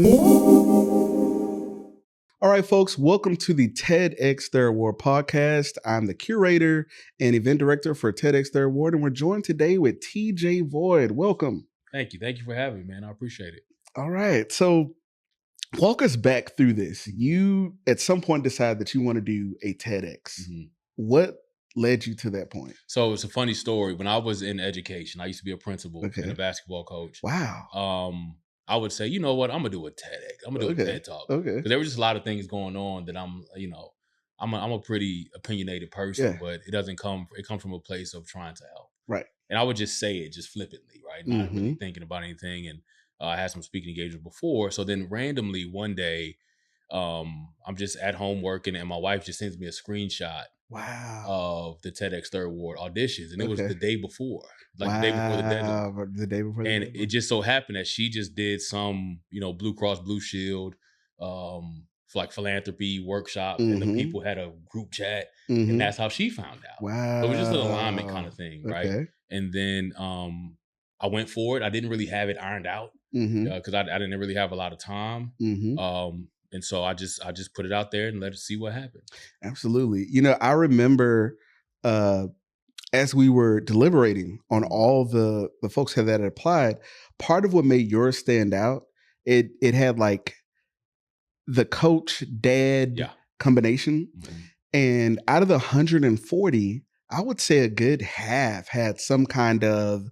All right, folks, welcome to the TEDxThirdWard podcast. I'm the curator and event director for TEDxThirdWard, and we're joined today with TJ Void. Welcome. Thank you. Thank you for having me, man. I appreciate it. All right. So walk us back through this. You, at some point, decided that you want to do a TEDx. Mm-hmm. What led you to that point? So it's a funny story. When I was in education, I used to be a principal and a basketball coach. Wow. I would say, you know what, I'm gonna do a TEDx. I'm gonna do a TED Talk. Okay. Because there was just a lot of things going on that I'm a pretty opinionated person, but it comes from a place of trying to help. Right. And I would just say it just flippantly, right? Not really thinking about anything. And I had some speaking engagements before. So then randomly one day, I'm just at home working and my wife just sends me a screenshot of the TEDxThirdWard auditions. And it was the day before, the day before the deadline. The day before the And deadline. it just so happened that she just did some, Blue Cross Blue Shield, philanthropy workshop, and the people had a group chat, and that's how she found out. Wow. So it was just an alignment kind of thing, right? And then I went for it. I didn't really have it ironed out because I didn't really have a lot of time. And so I just put it out there and let it see what happened. Absolutely. I remember as we were deliberating on all the folks that had applied, part of what made yours stand out, it had like the coach dad combination. And out of the 140, I would say a good half had some kind of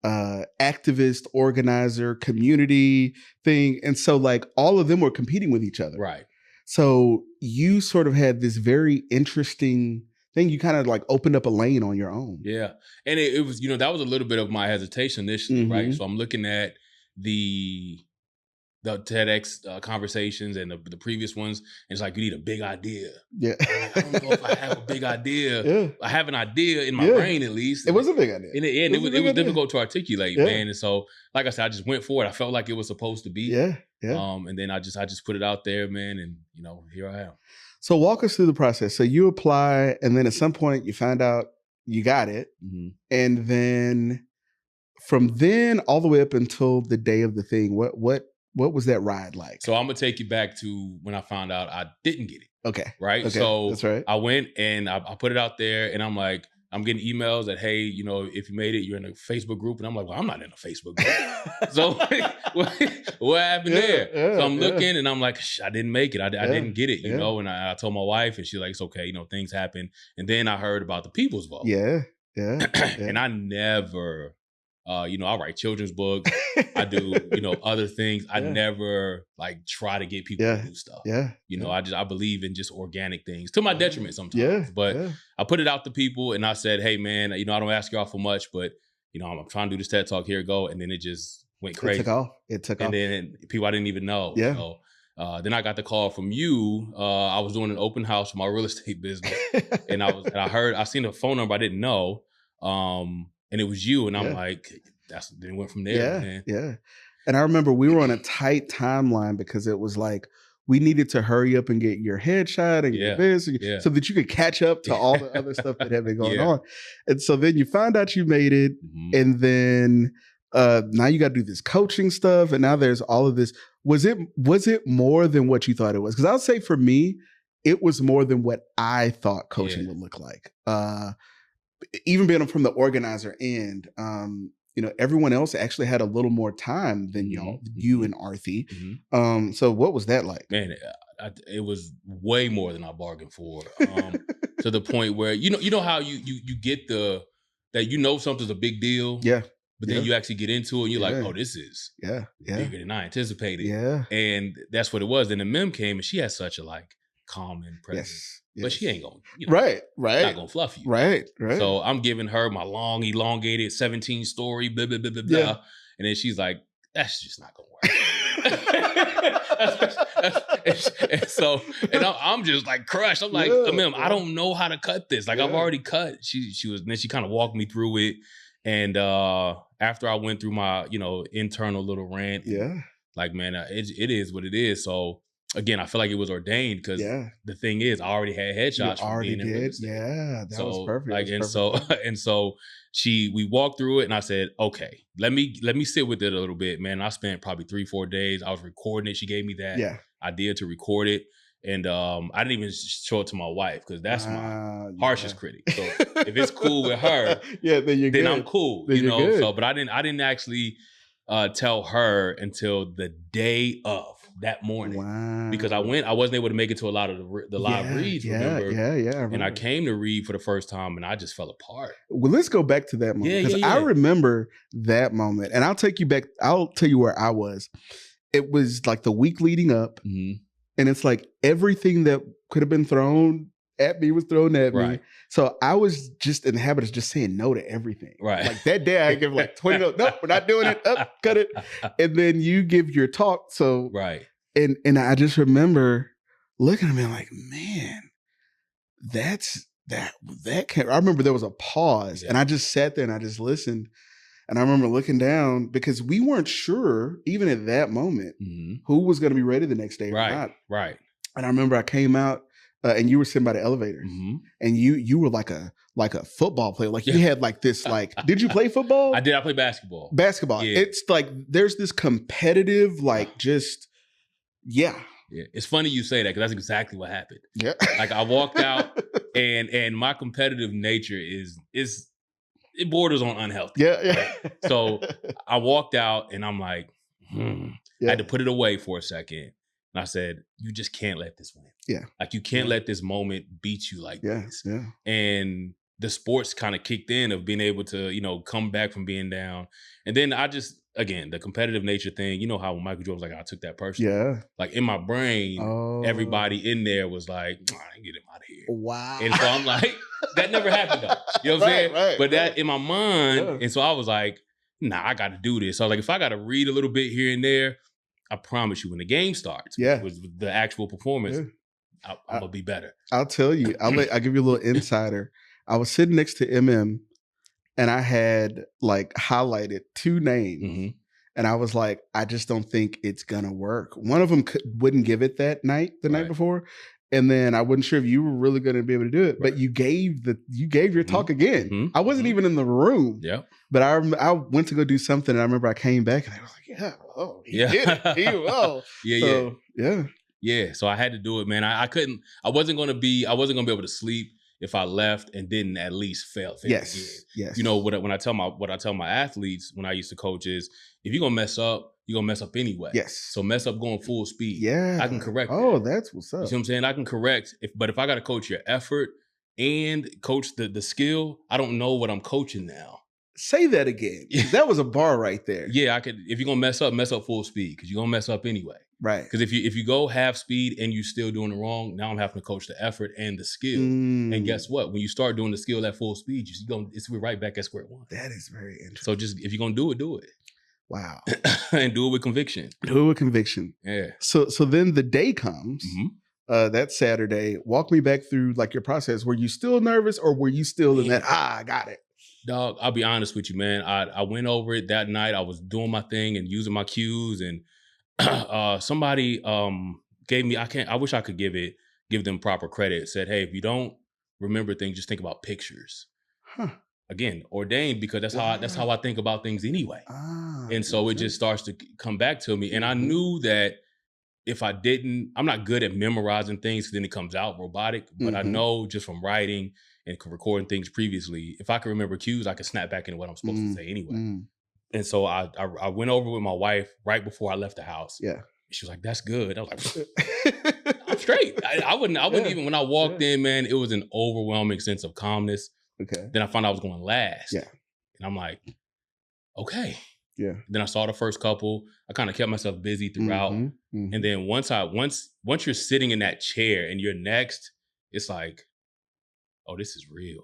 activist, organizer, community thing. And so like all of them were competing with each other. Right. So you sort of had this very interesting thing. You kind of like opened up a lane on your own. Yeah. And it was, that was a little bit of my hesitation initially, right? So I'm looking at the TEDx conversations and the previous ones, and it's like, you need a big idea. Yeah. I don't know if I have a big idea. Yeah. I have an idea in my brain, at least. It was a big idea. And it was difficult to articulate, man. And so, like I said, I just went for it. I felt like it was supposed to be. Yeah. And then I just put it out there, man. And, here I am. So walk us through the process. So you apply, and then at some point you find out you got it. And then from then all the way up until the day of the thing, what was that ride like? So I'm going to take you back to when I found out I didn't get it. Okay. Right. Okay. So that's right. I went and I put it out there, and I'm like, I'm getting emails that, hey, if you made it, you're in a Facebook group. And I'm like, well, I'm not in a Facebook group. So what happened there? So I'm looking and I'm like, I didn't make it. I didn't get it, and I told my wife, and she's like, it's okay. Things happen. And then I heard about the People's Vote. Yeah. And I never, I write children's books. I do, other things. I never like try to get people to do stuff. I believe in just organic things, to my detriment sometimes. But I put it out to people and I said, hey man, I don't ask y'all for much, but I'm trying to do this TED Talk, here it go. And then it just went crazy. It took off. And then people I didn't even know. Yeah. So, then I got the call from you. I was doing an open house for my real estate business. And I seen a phone number I didn't know. And it was you, and I'm like, then it went from there. Man. Yeah. And I remember we were on a tight timeline because it was like we needed to hurry up and get your headshot and your this, so that you could catch up to all the other stuff that had been going on. And so then you found out you made it, and then now you got to do this coaching stuff, and now there's all of this. Was it more than what you thought it was? Because I would say for me, it was more than what I thought coaching would look like. Even being from the organizer end, everyone else actually had a little more time than you and Arthi. So what was that like? Man, it was way more than I bargained for. To the point where you know how you get that something's a big deal. Yeah. But then you actually get into it and you're like, oh, this is bigger than I anticipated. Yeah. And that's what it was. Then the mem came and she has such a calm and presence. But she ain't going to, right. not going to fluff you. Right. So I'm giving her my long, elongated 17-story, blah, blah, blah, blah, blah. And then she's like, that's just not going to work. and I'm just like crushed. I'm like, ma'am, I don't know how to cut this. Like I've already cut. Then she kind of walked me through it. And after I went through my, internal little rant, like, man, it is what it is. So again, I feel like it was ordained because the thing is, I already had headshots from being in real estate. Yeah, that was perfect. Like, and so we walked through it, and I said, okay, let me sit with it a little bit, man. And I spent probably 3-4 days. I was recording it. She gave me that idea to record it. And I didn't even show it to my wife because that's my harshest critic. So if it's cool with her, then I'm cool. Then good. So, but I didn't actually tell her until the day of that morning because I wasn't able to make it to a lot of the live reads. Remember? And I came to read for the first time, and I just fell apart. Well, let's go back to that moment because I remember that moment, and I'll take you back. I'll tell you where I was. It was like the week leading up. And it's like everything that could have been thrown at me was thrown at me. So I was just in the habit of just saying no to everything. Like that day I give like 20 notes. Nope, we're not doing it. Cut it. And then you give your talk. So and I just remember looking at me like, man, that can't. I remember there was a pause and I just sat there and I just listened. And I remember looking down because we weren't sure, even at that moment, who was going to be ready the next day or not. And I remember I came out and you were sitting by the elevator, and you were like a football player. Like you had like this, like, did you play football? I did. I played basketball. Basketball. Yeah. It's like there's this competitive, like just It's funny you say that because that's exactly what happened. Like I walked out, and my competitive nature is. It borders on unhealthy. So I walked out and I'm like, I had to put it away for a second. And I said, you just can't let this win. Like you can't let this moment beat you like this. And the sports kind of kicked in of being able to, come back from being down. And then I just, again, the competitive nature thing, you know how when Michael Jordan was like, I took that personally. Like in my brain, everybody in there was like, I ain't get him out of here. Wow. And so I'm like, that never happened though. You know what I'm saying? But that in my mind, and so I was like, nah, I got to do this. So I was like, if I got to read a little bit here and there, I promise you when the game starts, with the actual performance, I'm going to be better. I'll tell you, I'll give you a little insider. I was sitting next to MM and I had like highlighted 2 names. And I was like, I just don't think it's going to work. One of them wouldn't give it that night, the night before. And then I wasn't sure if you were really going to be able to do it, but you gave your talk again. I wasn't even in the room. But I went to go do something, and I remember I came back, and I was like, he did it. So I had to do it, man. I couldn't. I wasn't going to be able to sleep if I left and didn't at least fail again. You know what I tell my athletes when I used to coach is, if you're gonna mess up, you're gonna mess up anyway. So mess up going full speed. I can correct that. That's what's up. You see what I'm saying? I can correct but if I gotta coach your effort and coach the skill, I don't know what I'm coaching now. Say that again. That was a bar right there. I could. If you're gonna mess up full speed, because you're gonna mess up anyway. Because if you go half speed and you still doing it wrong, now I'm having to coach the effort and the skill. And guess what? When you start doing the skill at full speed, we're right back at square one. That is very interesting. So just if you're gonna do it. Wow. And do it with conviction. Yeah. So then the day comes. That Saturday. Walk me back through like your process. Were you still nervous, or were you still in that? I got it. Dog, I'll be honest with you, man. I went over it that night. I was doing my thing and using my cues, and somebody gave me. I wish I could give them proper credit. Said, hey, if you don't remember things, just think about pictures. Again, ordained, because that's how I think about things anyway. And so it just starts to come back to me. And I knew that if I didn't, I'm not good at memorizing things, because then it comes out robotic. But I know just from writing and recording things previously, if I can remember cues, I can snap back into what I'm supposed to say anyway. And so I went over with my wife right before I left the house. She was like, "That's good." I was like, "I'm straight." I wouldn't even, when I walked in, man, it was an overwhelming sense of calmness. Then I found out I was going last. And I'm like, okay. Then I saw the first couple. I kind of kept myself busy throughout. And then once you're sitting in that chair and you're next, it's like, oh, this is real.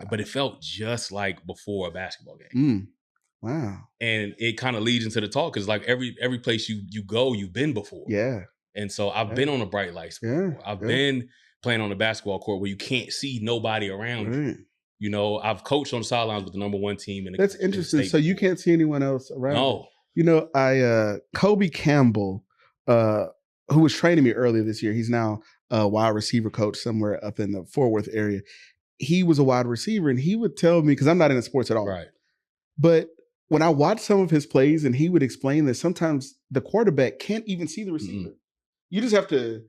But it felt just like before a basketball game. And it kind of leads into the talk, because like every place you go, you've been before. And so I've been on the bright lights before. I've been playing on the basketball court where you can't see nobody around you. You know, I've coached on the sidelines with the #1 team. That's interesting. So you can't see anyone else around. No. You know, Kobe Campbell who was training me earlier this year. He's now a wide receiver coach somewhere up in the Fort Worth area. He was a wide receiver, and he would tell me, because I'm not into sports at all. Right. But when I watched some of his plays, and he would explain that sometimes the quarterback can't even see the receiver. Mm-hmm. You just have to,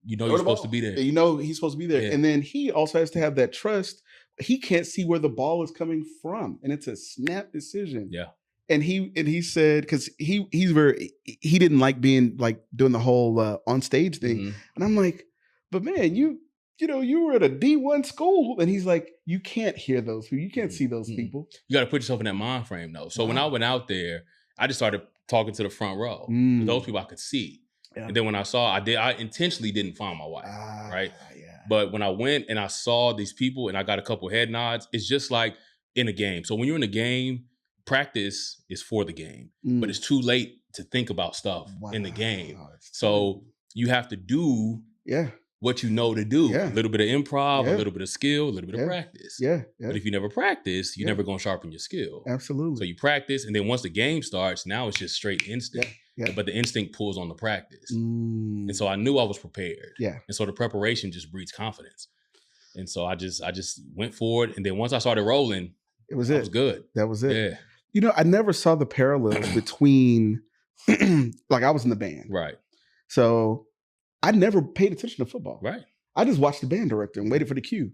you're supposed to be there. He's supposed to be there. Yeah. And then he also has to have that trust. He can't see where the ball is coming from, and it's a snap decision. Yeah. And he said, because he didn't like being like doing the whole on stage thing. Mm-hmm. And I'm like, but man, you were at a D1 school. And he's like, you can't hear those people. You can't see those people. You got to put yourself in that mind frame though. So when I went out there, I just started talking to the front row. Those people I could see. Yeah. And then when I saw, I intentionally didn't find my wife, right? Yeah. But when I went and I saw these people and I got a couple head nods, it's just like in a game. So when you're in a game, practice is for the game, but it's too late to think about stuff in the game. So you have to do what you know to do. Yeah. A little bit of improv, a little bit of skill, a little bit of practice. Yeah. But if you never practice, you're never going to sharpen your skill. Absolutely. So you practice, and then once the game starts, now it's just straight instinct. Yeah. But the instinct pulls on the practice. And so I knew I was prepared. Yeah. And so the preparation just breeds confidence. And so I just went forward. And then once I started rolling, I was good. That was it. Yeah. I never saw the parallels between, like I was in the band. Right. So I never paid attention to football. Right. I just watched the band director and waited for the cue.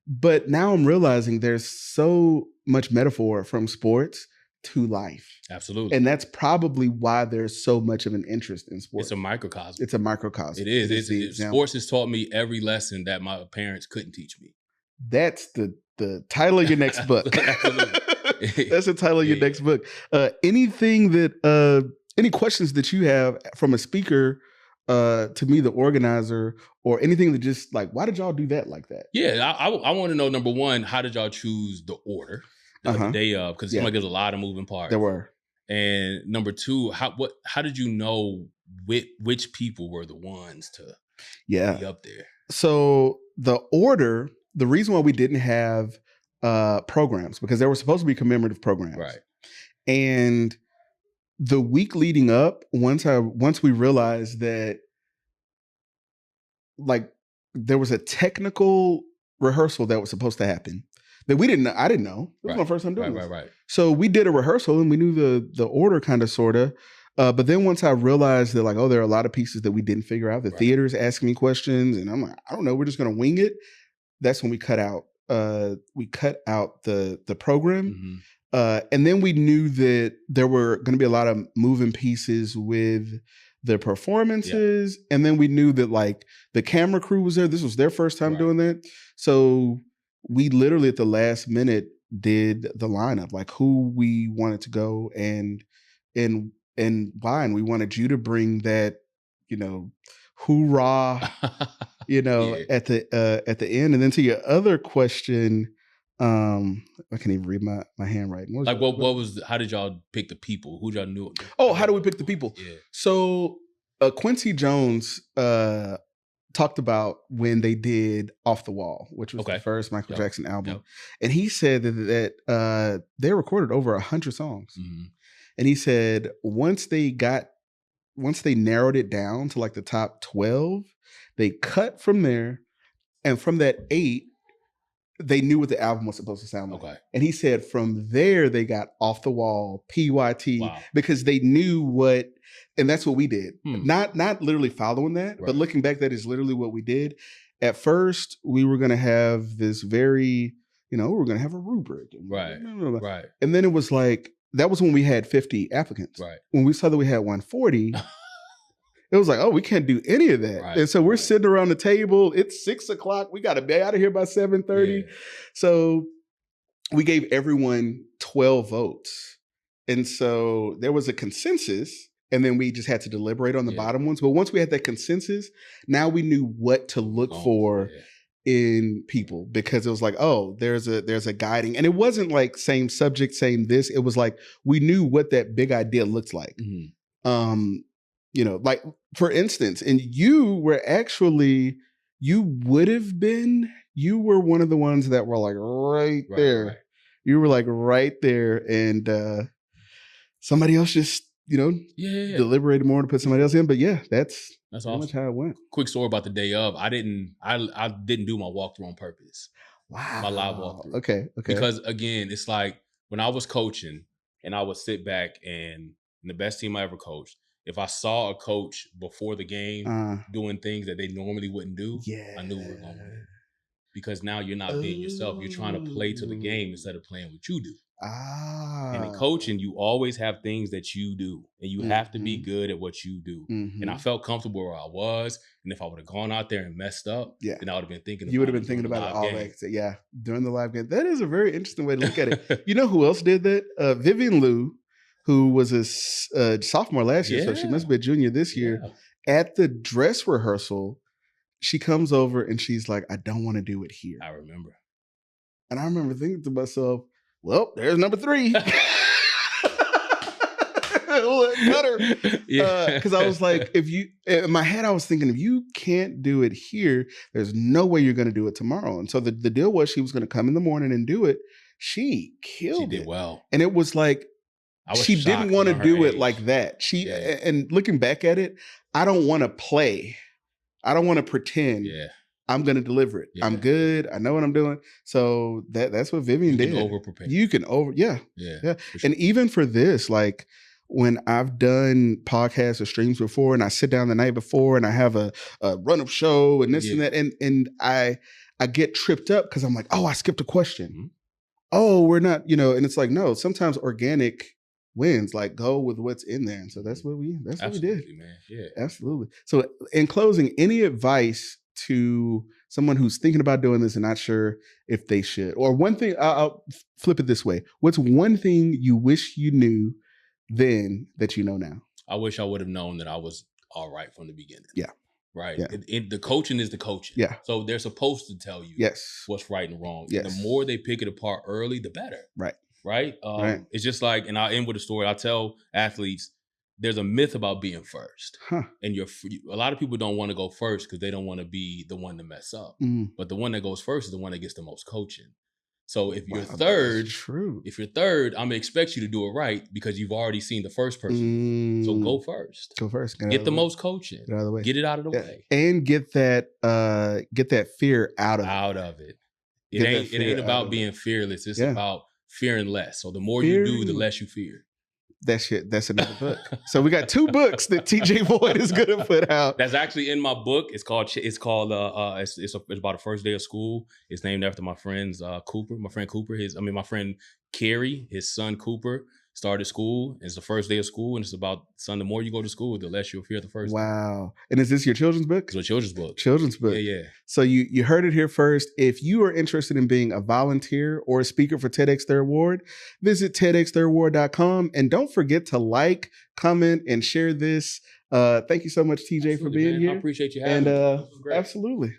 But now I'm realizing there's so much metaphor from sports to life. Absolutely. And that's probably why there's so much of an interest in sports. It's a microcosm. It's a microcosm. It is. Sports has taught me every lesson that my parents couldn't teach me. That's the title of your next book. Absolutely. That's the title of your next book. Anything that, any questions that you have from a speaker to me, the organizer, or anything that just like, why did y'all do that like that? Yeah, I want to know, number one, how did y'all choose the order the day of? Because it seemed like there's a lot of moving parts. There were. And number two, how did you know which people were the ones to be up there? So the order, the reason why we didn't have programs, because there were supposed to be commemorative programs. Right. And the week leading up, once we realized that like there was a technical rehearsal that was supposed to happen that I didn't know. It was my first time doing this. Right. So we did a rehearsal and we knew the order kind of, sort of. But then once I realized that like, oh, there are a lot of pieces that we didn't figure out. The theater's asking me questions and I'm like, I don't know, we're just going to wing it. That's when we cut out the program. Mm-hmm. And then we knew that there were going to be a lot of moving pieces with the performances. Yeah. And then we knew that like the camera crew was there. This was their first time doing that. So we literally at the last minute did the lineup, like who we wanted to go and why. And we wanted you to bring that, hoorah, at the end. And then to your other question, I can't even read my handwriting. How did y'all pick the people? Who y'all knew? Oh, how do we pick the people? Yeah. So Quincy Jones talked about when they did Off the Wall, which was the first Michael Jackson album. Yep. And he said that they recorded over 100 songs. Mm-hmm. And he said once they narrowed it down to like the top 12, they cut from there. And from that 8, they knew what the album was supposed to sound like. Okay. And he said from there, they got Off the Wall, PYT, because they knew what, and that's what we did. Not literally following that, but looking back, that is literally what we did. At first, we were going to have this very, we were going to have a rubric. Right. And then it was like, that was when we had 50 applicants. Right. When we saw that we had 140, it was like, oh, we can't do any of that. Right, and so we're sitting around the table. It's 6:00. We got to be out of here by 7:30. Yeah. So we gave everyone 12 votes. And so there was a consensus. And then we just had to deliberate on the bottom ones. But once we had that consensus, now we knew what to look for in people, because it was like, oh, there's a guiding. And it wasn't like same subject, same this. It was like we knew what that big idea looked like. Mm-hmm. Like for instance, and you were one of the ones that were like right there. Right. You were like right there, and somebody else just deliberated more to put somebody else in. But yeah, that's awesome. much how it went. Quick story about the day of. I didn't do my walkthrough on purpose. Wow. My live walkthrough. Okay. Because again, it's like when I was coaching and I would sit back and the best team I ever coached, if I saw a coach before the game doing things that they normally wouldn't do, I knew we were going to win. Because now you're not being yourself. You're trying to play to the game instead of playing what you do. And in coaching, you always have things that you do, and you have to be good at what you do. And I felt comfortable where I was. And if I would have gone out there and messed up, then I would have been thinking. You would have been thinking about it all day. Yeah, during the live game. That is a very interesting way to look at it. You know who else did that? Vivian Liu, who was a sophomore last year, so she must be a junior this year. At the dress rehearsal, she comes over and she's like, I don't want to do it here. I remember. And I remember thinking to myself, well, there's number 3. Better. Because I was like, in my head, I was thinking, if you can't do it here, there's no way you're going to do it tomorrow. And so the deal was she was going to come in the morning and do it. She killed it. She did well. And it was like, she didn't want to do it like that. And looking back at it, I don't want to play. I don't want to pretend I'm going to deliver it. I'm good. I know what I'm doing. So that's what Vivian did. You can over-prepare. You can Yeah. Sure. And even for this, like when I've done podcasts or streams before and I sit down the night before and I have a run-up show and this and that, and I get tripped up because I'm like, oh, I skipped a question. Oh, we're not, and it's like, no, sometimes organic wins, like go with what's in there. And so that's what we did. Man. Yeah. Absolutely. So in closing, any advice to someone who's thinking about doing this and not sure if they should? Or one thing, I'll flip it this way. What's one thing you wish you knew then that you know now? I wish I would have known that I was all right from the beginning. Yeah. Right. Yeah. The coaching is the coaching. Yeah. So they're supposed to tell you what's right and wrong. Yes. And the more they pick it apart early, the better. Right. Right. It's just like, and I'll end with a story. I tell athletes, there's a myth about being first. And a lot of people don't want to go first because they don't want to be the one to mess up. But the one that goes first is the one that gets the most coaching. So if you're third, I'm gonna expect you to do it right because you've already seen the first person. So go first. Go first. Get the most coaching. Get out of the way. Get it out of the way. And get that fear out of it. It ain't about being fearless. It's about fearing less. So the more you do, the less you fear. That's another book. So we got 2 books that TJ Boyd is gonna put out. That's actually in my book. It's about a first day of school. It's named after my friend's Cooper. My friend Cooper. My friend Kerry, his son Cooper started school. It's the first day of school, and it's about, son, the more you go to school, the less you'll fear the first day. Wow. And is this your children's book? It's a children's book. Children's book. Yeah. So you heard it here first. If you are interested in being a volunteer or a speaker for TEDxThirdWard, visit TEDxThirdWard.com. And don't forget to like, comment, and share this. Thank you so much, TJ, for being here. I appreciate you having me. Absolutely.